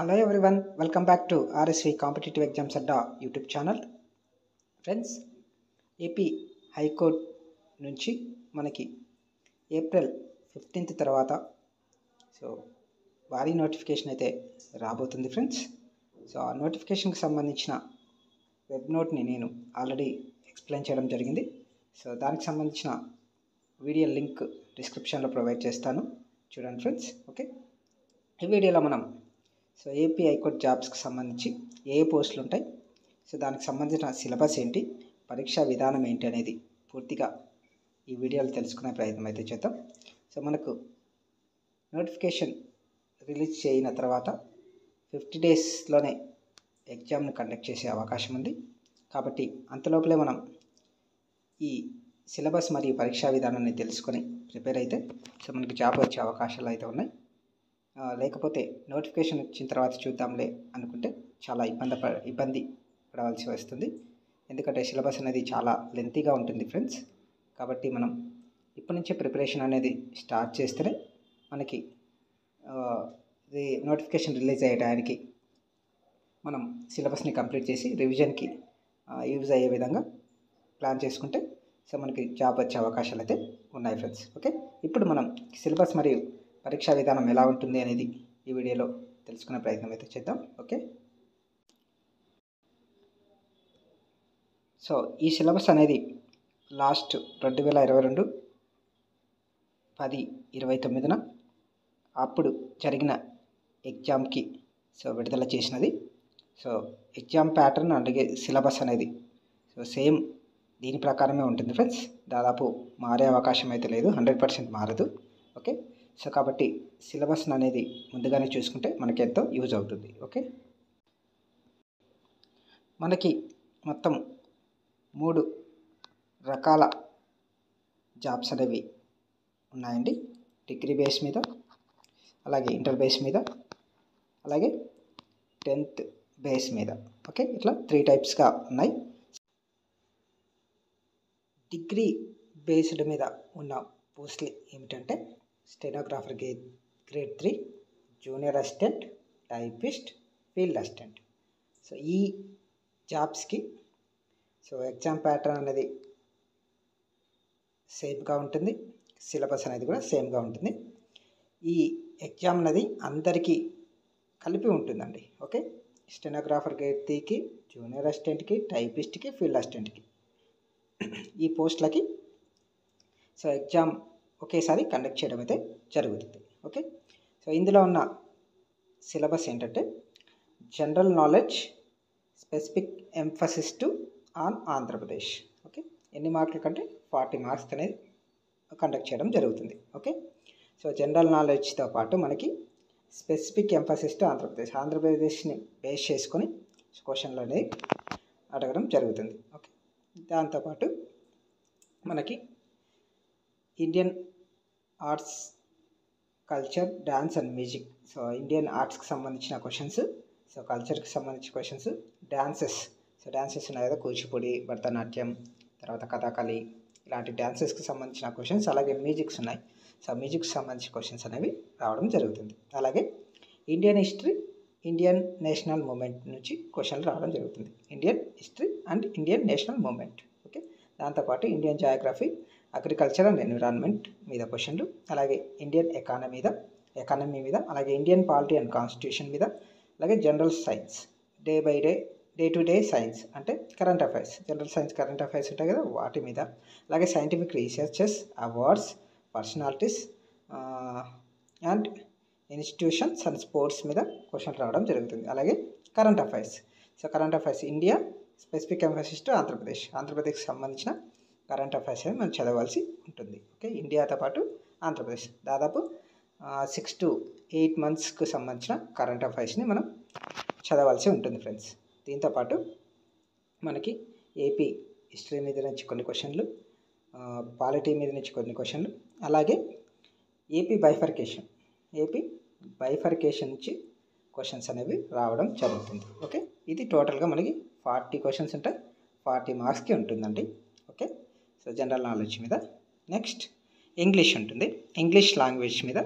Hello everyone, welcome back to RSV Competitive Exams Adda YouTube channel. Friends, AP high court నుంచి మనకి April 15th తర్వాత భారీ notification అయితే రాబోతుంది ఫ్రెండ్స్. ఆ నోటిఫికేషన్కి సంబంధించిన వెబ్ నోట్ని నేను ఆల్రెడీ ఎక్స్ప్లెయిన్ చేయడం జరిగింది. దానికి సంబంధించిన వీడియో లింక్ డిస్క్రిప్షన్లో ప్రొవైడ్ చేస్తాను, చూడండి ఫ్రెండ్స్. ఓకే, ఈ వీడియోలో మనం ఏపీ హైకోర్టు జాబ్స్కి సంబంధించి ఏ పోస్టులు ఉంటాయి, దానికి సంబంధించిన సిలబస్ ఏంటి, పరీక్షా విధానం ఏంటి అనేది పూర్తిగా ఈ వీడియోలో తెలుసుకునే ప్రయత్నం అయితే చేద్దాం. మనకు నోటిఫికేషన్ రిలీజ్ చేయిన తర్వాత 50 డేస్లోనే ఎగ్జామ్ను కండక్ట్ చేసే అవకాశం ఉంది. కాబట్టి అంతలోపలే మనం ఈ సిలబస్ మరియు పరీక్షా విధానాన్ని తెలుసుకొని ప్రిపేర్ అయితే మనకి జాబ్ వచ్చే అవకాశాలు అయితే ఉన్నాయి. లేకపోతే నోటిఫికేషన్ వచ్చిన తర్వాత చూద్దాంలే అనుకుంటే చాలా ఇబ్బంది పడవలసి వస్తుంది. ఎందుకంటే సిలబస్ అనేది చాలా లెంతీగా ఉంటుంది ఫ్రెండ్స్. కాబట్టి మనం ఇప్పటి నుంచే ప్రిపరేషన్ అనేది స్టార్ట్ చేస్తేనే మనకి ఇది నోటిఫికేషన్ రిలీజ్ అయ్యే టైంకి మనం సిలబస్ని కంప్లీట్ చేసి రివిజన్కి యూజ్ అయ్యే విధంగా ప్లాన్ చేసుకుంటే మనకి జాబ్ వచ్చే అవకాశాలు అయితే ఉన్నాయి ఫ్రెండ్స్. ఓకే, ఇప్పుడు మనం సిలబస్ మరియు పరీక్షా విధానం ఎలా ఉంటుంది అనేది ఈ వీడియోలో తెలుసుకునే ప్రయత్నం అయితే చేద్దాం. ఓకే, ఈ సిలబస్ అనేది లాస్ట్ 2022 10/29 అప్పుడు జరిగిన ఎగ్జామ్కి విడుదల చేసినది. ఎగ్జామ్ ప్యాటర్న్ అలాగే సిలబస్ అనేది సేమ్ దీని ప్రకారమే ఉంటుంది ఫ్రెండ్స్. దాదాపు మారే అవకాశం అయితే లేదు, 100% మారదు. ఓకే, కాబట్టి సిలబస్ అనేది ముందుగానే చూసుకుంటే మనకి ఎంతో యూజ్ అవుతుంది. ఓకే, మనకి మొత్తం 3 రకాల జాబ్స్ అనేవి ఉన్నాయండి. డిగ్రీ బేస్ మీద, అలాగే ఇంటర్ బేస్ మీద, అలాగే 10th బేస్ మీద. ఓకే, ఇట్లా 3 టైప్స్గా ఉన్నాయి. డిగ్రీ బేస్డ్ మీద ఉన్న పోస్టులు ఏమిటంటే stenographer grade 3, junior assistant, typist, field assistant. ఈ జాబ్స్కి ఎగ్జామ్ ప్యాటర్న్ అనేది సేమ్గా ఉంటుంది, సిలబస్ అనేది కూడా సేమ్గా ఉంటుంది. ఈ ఎగ్జామ్ అనేది అందరికీ కలిపి ఉంటుందండి. ఓకే, స్టెనోగ్రాఫర్ గ్రేడ్ 3కి, జూనియర్ అసిస్టెంట్కి, టైపిస్ట్కి, ఫీల్డ్ అసిస్టెంట్కి ఈ పోస్టులకి ఎగ్జామ్ ఒకేసారి కండక్ట్ చేయడం అయితే జరుగుతుంది. ఓకే, ఇందులో ఉన్న సిలబస్ ఏంటంటే general knowledge, specific emphasis to on Andhra Pradesh. Okay, ఎన్ని మార్కుల కంటే 40 మార్క్స్ అనేది కండక్ట్ చేయడం జరుగుతుంది. ఓకే, జనరల్ నాలెడ్జ్తో పాటు మనకి స్పెసిఫిక్ ఎంఫసిస్ టు ఆంధ్రప్రదేశ్ని బేస్ చేసుకొని క్వశ్చన్లు అనేది అడగడం జరుగుతుంది. ఓకే, దాంతోపాటు మనకి Indian arts, culture, dance and music. Indian ఆర్ట్స్కి సంబంధించిన క్వశ్చన్స్, కల్చర్కి సంబంధించిన క్వశ్చన్స్, డ్యాన్సెస్ ఉన్నాయి కదా, కూచిపూడి, భరతనాట్యం, తర్వాత కథాకళి, ఇలాంటి డ్యాన్సెస్కి సంబంధించిన క్వశ్చన్స్, అలాగే మ్యూజిక్స్ ఉన్నాయి. మ్యూజిక్కి సంబంధించిన క్వశ్చన్స్ అనేవి రావడం జరుగుతుంది. అలాగే Indian history, Indian national movement నుంచి క్వశ్చన్లు రావడం జరుగుతుంది. Indian history and Indian national movement. Okay, దాంతోపాటు Indian geography, agriculture and environment మీద క్వశ్చన్లు, అలాగే ఇండియన్ ఎకానమీ మీద, అలాగే ఇండియన్ పాలిటీ అండ్ కాన్స్టిట్యూషన్ మీద, అలాగే general science, day to day science అంటే current affairs, general science current affairs ఉంటాయి కదా, వాటి మీద, అలాగే scientific researches, awards, personalities and institutions and sports మీద క్వశ్చన్ రావడం జరుగుతుంది. అలాగే current affairs India, specific emphasis to ఆంధ్రప్రదేశ్కి సంబంధించిన కరెంట్ అఫైర్స్ అని మనం చదవాల్సి ఉంటుంది. ఓకే, ఇండియాతో పాటు ఆంధ్రప్రదేశ్ దాదాపు 6 to 8 monthsకు సంబంధించిన కరెంట్ అఫైర్స్ని మనం చదవాల్సి ఉంటుంది ఫ్రెండ్స్. దీంతోపాటు మనకి ఏపీ హిస్టరీ మీద నుంచి కొన్ని క్వశ్చన్లు, పాలిటీ మీద నుంచి కొన్ని క్వశ్చన్లు, అలాగే ఏపీ బైఫర్కేషన్ నుంచి క్వశ్చన్స్ అనేవి రావడం జరుగుతుంది. ఓకే, ఇది టోటల్గా మనకి 40 క్వశ్చన్స్ ఉంటాయి, 40 మార్క్స్కి ఉంటుందండి. ఓకే, జనరల్ నాలెడ్జ్ మీద. నెక్స్ట్ ఇంగ్లీష్ ఉంటుంది, ఇంగ్లీష్ లాంగ్వేజ్ మీద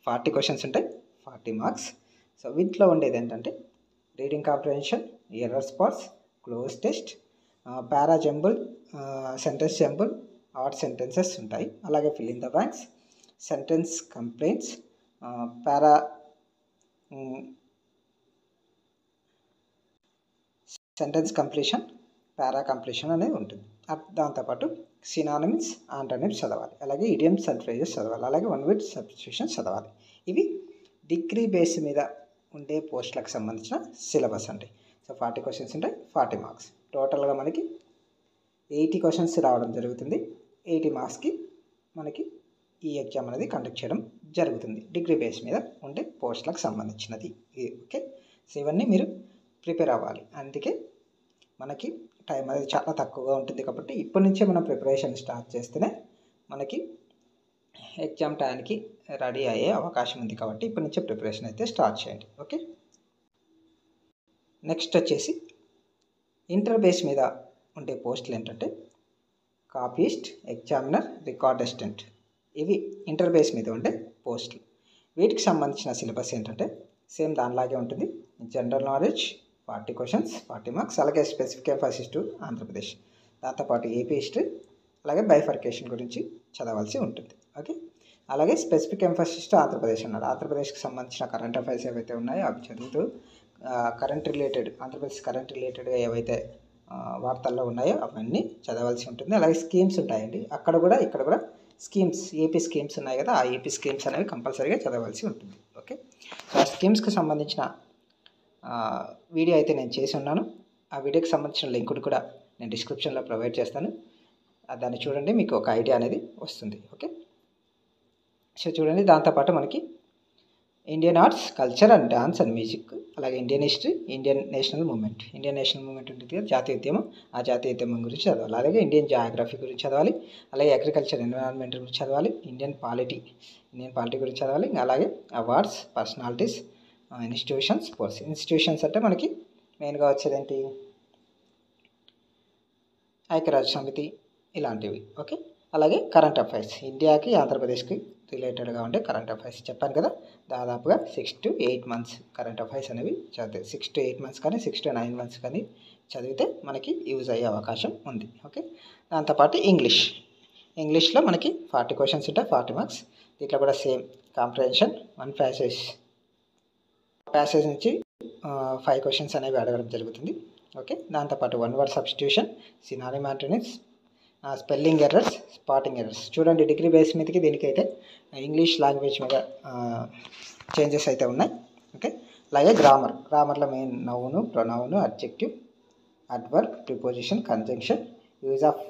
40 క్వశ్చన్స్ ఉంటాయి, 40 మార్క్స్. సో వీటిలో ఉండేది ఏంటంటే reading comprehension, error spots, cloze test, para jumble, sentence jumble, odd sentences ఉంటాయి. అలాగే fill in the blanks, sentence complaints, para sentence completion, para completion అనేది ఉంటుంది. దాంతోపాటు సినానిమ్స్, ఆంటోనిమ్స్ చదవాలి. అలాగే ఇడియమ్స్ అండ్ ఫ్రేజెస్ చదవాలి. అలాగే వన్ వర్డ్ సబ్స్టిట్యూషన్స్ చదవాలి. ఇవి డిగ్రీ బేస్ మీద ఉండే పోస్టులకు సంబంధించిన సిలబస్ అండి. సో 40 క్వశ్చన్స్ ఉంటాయి, 40 మార్క్స్. టోటల్గా మనకి 80 క్వశ్చన్స్ రావడం జరుగుతుంది. 80 మార్క్స్కి మనకి ఈ ఎగ్జామ్ అనేది కండక్ట్ చేయడం జరుగుతుంది. డిగ్రీ బేస్ మీద ఉండే పోస్టులకు సంబంధించినది. ఓకే, సో ఇవన్నీ మీరు ప్రిపేర్ అవ్వాలి. అందుకే మనకి టైం అనేది చాలా తక్కువగా ఉంటుంది కాబట్టి ఇప్పటి నుంచే మనం ప్రిపరేషన్ స్టార్ట్ చేస్తేనే మనకి ఎగ్జామ్ టైంకి రెడీ అయ్యే అవకాశం ఉంది. కాబట్టి ఇప్పటి నుంచే ప్రిపరేషన్ అయితే స్టార్ట్ చేయండి. ఓకే, నెక్స్ట్ వచ్చేసి ఇంటర్ బేస్ మీద ఉండే పోస్టులు ఏంటంటే కాపీస్ట్, ఎగ్జామినర్, రికార్డ్ అసిస్టెంట్. ఇవి ఇంటర్ బేస్ మీద ఉండే పోస్టులు. వీటికి సంబంధించిన సిలబస్ ఏంటంటే సేమ్ దానిలాగే ఉంటుంది. General knowledge 40 questions, 40 marks. అలాగే స్పెసిఫిక్ ఎంఫసిస్ టు ఆంధ్రప్రదేశ్, దాంతోపాటు ఏపీ హిస్టరీ, అలాగే బైఫర్కేషన్ గురించి చదవాల్సి ఉంటుంది. ఓకే, అలాగే స్పెసిఫిక్ ఎంఫసిస్ టు ఆంధ్రప్రదేశ్ అన్నాడు. ఆంధ్రప్రదేశ్కి సంబంధించిన కరెంట్ అఫైర్స్ ఏవైతే ఉన్నాయో అవి చదువుతూ కరెంట్ రిలేటెడ్, ఆంధ్రప్రదేశ్ కరెంట్ రిలేటెడ్గా ఏవైతే వార్తల్లో ఉన్నాయో అవన్నీ చదవాల్సి ఉంటుంది. అలాగే స్కీమ్స్ ఉంటాయండి, అక్కడ కూడా ఇక్కడ కూడా స్కీమ్స్, ఏపీ స్కీమ్స్ ఉన్నాయి కదా, ఆ ఏపీ స్కీమ్స్ అనేవి కంపల్సరీగా చదవాల్సి ఉంటుంది. ఓకే, సో ఆ స్కీమ్స్కి సంబంధించిన వీడియో అయితే నేను చేసి ఉన్నాను. ఆ వీడియోకి సంబంధించిన లింక్ కూడా నేను డిస్క్రిప్షన్లో ప్రొవైడ్ చేస్తాను. దాన్ని చూడండి, మీకు ఒక ఐడియా అనేది వస్తుంది. ఓకే, సో చూడండి, దాంతోపాటు మనకి Indian arts, culture and dance and music, అలాగే Indian history, Indian national movement. Indian national movement ఉంటుంది కదా, జాతీయ ఉద్యమం, ఆ జాతీయ ఉద్యమం గురించి చదవాలి. అలాగే ఇండియన్ జాగ్రఫీ గురించి చదవాలి. అలాగే అగ్రికల్చర్, ఎన్విరాన్మెంట్ గురించి చదవాలి. ఇండియన్ పాలిటీ గురించి చదవాలి. అలాగే awards, personalities, institutions, sports. Institutions అంటే మనకి మెయిన్గా వచ్చేది ఏంటి, ఐక్యరాజ్య సమితి ఇలాంటివి. ఓకే, అలాగే కరెంట్ అఫైర్స్, ఇండియాకి ఆంధ్రప్రదేశ్కి రిలేటెడ్గా ఉండే కరెంట్ అఫైర్స్ చెప్పాను కదా, దాదాపుగా 6 to 8 months కరెంట్ అఫైర్స్ అనేవి చదివితే 6 to 8 months కానీ 6 to 9 months కానీ చదివితే మనకి యూజ్ అయ్యే అవకాశం ఉంది. ఓకే, దాంతోపాటు ఇంగ్లీష్లో మనకి 40 క్వశ్చన్స్ ఉంటాయి, 40 మార్క్స్. దీంట్లో కూడా సేమ్ కాంప్రహెన్షన్, 1 ప్యాసేజ్ నుంచి 5 క్వశ్చన్స్ అనేవి అడగడం జరుగుతుంది. ఓకే, దాంతోపాటు one word substitution, synonym, antonyms, spelling errors, spotting errors. చూడండి, డిగ్రీ బేస్ మీదకి దీనికైతే ఇంగ్లీష్ లాంగ్వేజ్ మీద చేంజెస్ అయితే ఉన్నాయి. ఓకే, అలాగే గ్రామర్లో main noun, pronoun, adjective, adverb, preposition, conjunction, use of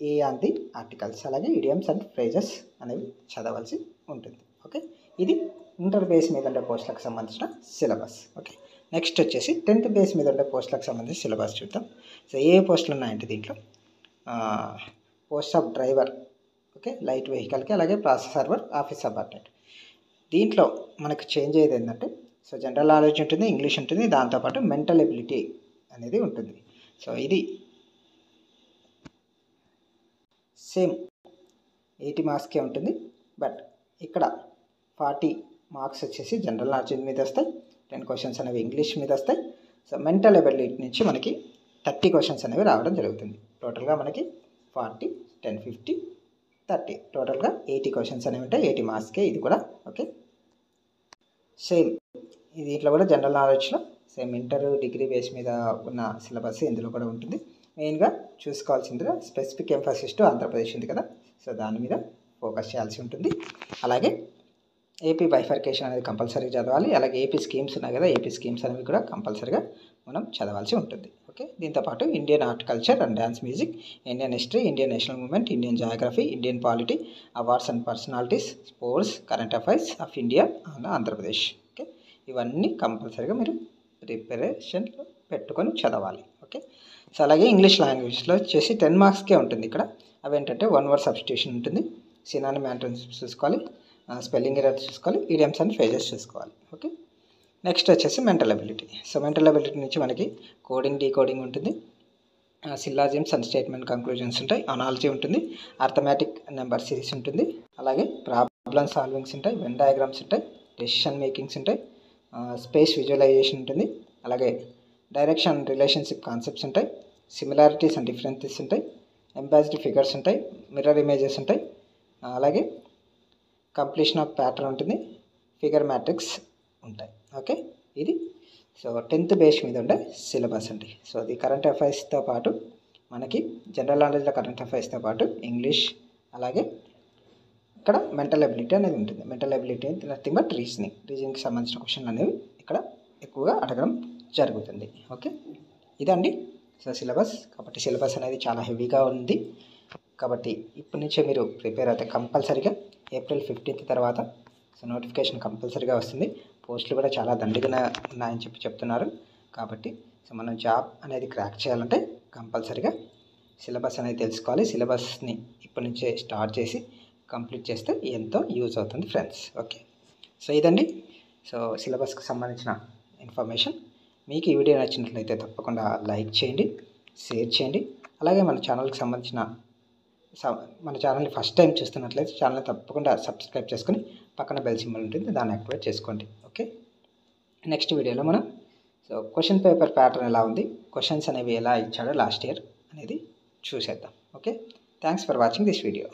a an the articles, అలాగే ఇడియమ్స్ అండ్ ఫ్రేజెస్ అనేవి చదవాల్సి ఉంటుంది. ఓకే, ఇది ఇంటర్ బేస్ మీద ఉండే పోస్టులకు సంబంధించిన సిలబస్. ఓకే, నెక్స్ట్ వచ్చేసి 10th బేస్ మీద ఉండే పోస్టులకు సంబంధించి సిలబస్ చూద్దాం. సో ఏ పోస్టులు ఉన్నాయంటే దీంట్లో post of driver, okay, light వెహికల్కి, అలాగే ప్రాసెస్ సర్వర్, ఆఫీస్ సబార్డినేట్. దీంట్లో మనకు చేంజ్ అయ్యేది ఏంటంటే సో జనరల్ నాలెడ్జ్ ఉంటుంది, ఇంగ్లీష్ ఉంటుంది, దాంతోపాటు మెంటల్ ఎబిలిటీ అనేది ఉంటుంది. సో ఇది సేమ్ 80 మార్క్స్కే ఉంటుంది. బట్ ఇక్కడ 40 మార్క్స్ వచ్చేసి జనరల్ నాలెడ్జ్ మీద వస్తాయి, 10 క్వశ్చన్స్ అనేవి ఇంగ్లీష్ మీద వస్తాయి. సో మెంటల్ ఎబిలిటీ నుంచి మనకి 30 క్వశ్చన్స్ అనేవి రావడం జరుగుతుంది. టోటల్గా మనకి 40, 10, 50, 30 టోటల్గా 80 క్వశ్చన్స్ అనేవి ఉంటాయి, 80 మార్క్స్కే ఇది కూడా. ఓకే, సేమ్ దీంట్లో కూడా జనరల్ నాలెడ్జ్లో సేమ్ ఇంటర్ డిగ్రీ బేస్ మీద ఉన్న సిలబస్ ఇందులో కూడా ఉంటుంది. మెయిన్గా చూసుకోవాల్సిందిగా స్పెసిఫిక్ ఎంఫసిస్ టు ఆంధ్రప్రదేశ్ ఉంది కదా, సో దాని మీద ఫోకస్ చేయాల్సి ఉంటుంది. అలాగే ఏపీ బైఫర్కేషన్ అనేది కంపల్సరీగా చదవాలి. అలాగే ఏపీ స్కీమ్స్ ఉన్నాయి కదా, ఏపీ స్కీమ్స్ అనేవి కూడా కంపల్సరీగా మనం చదవాల్సి ఉంటుంది. ఓకే, దీంతోపాటు Indian art, culture and dance music, Indian history, Indian national movement, Indian geography, Indian polity, awards and personalities, sports, current affairs of India and Andhra Pradesh. Okay, ఇవన్నీ కంపల్సరీగా మీరు ప్రిపరేషన్లో పెట్టుకొని చదవాలి. ఓకే, సో అలాగే ఇంగ్లీష్ లాంగ్వేజ్లో వచ్చేసి 10 మార్క్స్కే ఉంటుంది. ఇక్కడ అవేంటంటే వన్ వర్డ్ సబ్స్టిట్యూషన్ ఉంటుంది, సినానిమ్, యాంటోనిమ్స్ చూసుకోవాలి, స్పెల్లింగ్ ఎర్రర్ చూసుకోవాలి, ఇడియమ్స్ అండ్ ఫ్రేజెస్ చూసుకోవాలి. ఓకే, నెక్స్ట్ వచ్చేసి mental ability. So mental ability నుంచి మనకి కోడింగ్, డీకోడింగ్ ఉంటుంది, సిల్లాజిమ్స్ అండ్ స్టేట్మెంట్ కంక్లూజన్స్ ఉంటాయి, అనాలజీ ఉంటుంది, అర్థమెటిక్ నెంబర్ సిరీస్ ఉంటుంది, అలాగే ప్రాబ్లమ్ సాల్వింగ్స్ ఉంటాయి, వెన్ డయాగ్రామ్స్ ఉంటాయి, డెసిషన్ మేకింగ్స్ ఉంటాయి, స్పేస్ విజువలైజేషన్ ఉంటుంది, అలాగే డైరెక్షన్ రిలేషన్షిప్ కాన్సెప్ట్స్ ఉంటాయి, సిమిలారిటీస్ అండ్ డిఫరెన్సెస్ ఉంటాయి, ఎంబాసిడ్ ఫిగర్స్ ఉంటాయి, మిర్రర్ ఇమేజెస్ ఉంటాయి, అలాగే కంప్లీషన్ ఆఫ్ ప్యాటర్న్ ఉంటుంది, ఫిగర్ మ్యాట్రిక్స్ ఉంటాయి. ఓకే, ఇది సో 10th బేస్ మీద ఉండే సిలబస్ అండి. సో అది కరెంట్ అఫైర్స్తో పాటు మనకి జనరల్ నాలెడ్జ్లో కరెంట్ అఫైర్స్తో పాటు ఇంగ్లీష్, అలాగే ఇక్కడ మెంటల్ ఎబిలిటీ అనేది ఉంటుంది. మెంటల్ ఎబిలిటీ నథింగ్ బట్ రీజనింగ్కి సంబంధించిన క్వశ్చన్లు అనేవి ఇక్కడ ఎక్కువగా అడగడం జరుగుతుంది. ఓకే, ఇదండి సో సిలబస్. కాబట్టి సిలబస్ అనేది చాలా హెవీగా ఉంది. కాబట్టి ఇప్పటి నుంచే మీరు ప్రిపేర్ అయితే కంపల్సరీగా April 15th తర్వాత సో నోటిఫికేషన్ కంపల్సరీగా వస్తుంది. పోస్టులు కూడా చాలా దండిగా ఉన్నాయని చెప్తున్నారు. కాబట్టి సో మనం జాబ్ అనేది క్రాక్ చేయాలంటే కంపల్సరీగా సిలబస్ అనేది తెలుసుకోవాలి. సిలబస్ని ఇప్పటి నుంచే స్టార్ట్ చేసి కంప్లీట్ చేస్తే ఎంతో యూజ్ అవుతుంది ఫ్రెండ్స్. ఓకే, సో ఇదండి సో సిలబస్కి సంబంధించిన ఇన్ఫర్మేషన్. మీకు ఈ వీడియో నచ్చినట్లయితే తప్పకుండా లైక్ చేయండి, షేర్ చేయండి. అలాగే మన ఛానల్కి సంబంధించిన మన ఛానల్ని ఫస్ట్ టైం చూస్తున్నట్లయితే ఛానల్ని తప్పకుండా సబ్స్క్రైబ్ చేసుకొని పక్కన బెల్ సింబల్ ఉంటుంది, దాన్ని యాక్టివేట్ చేసుకోండి. ఓకే, నెక్స్ట్ వీడియోలో మనం సో క్వశ్చన్ పేపర్ ప్యాటర్న్ ఎలా ఉంది, క్వశ్చన్స్ అనేవి ఎలా ఇచ్చాడో లాస్ట్ ఇయర్ అనేది చూసేద్దాం. Okay, thanks for watching this video.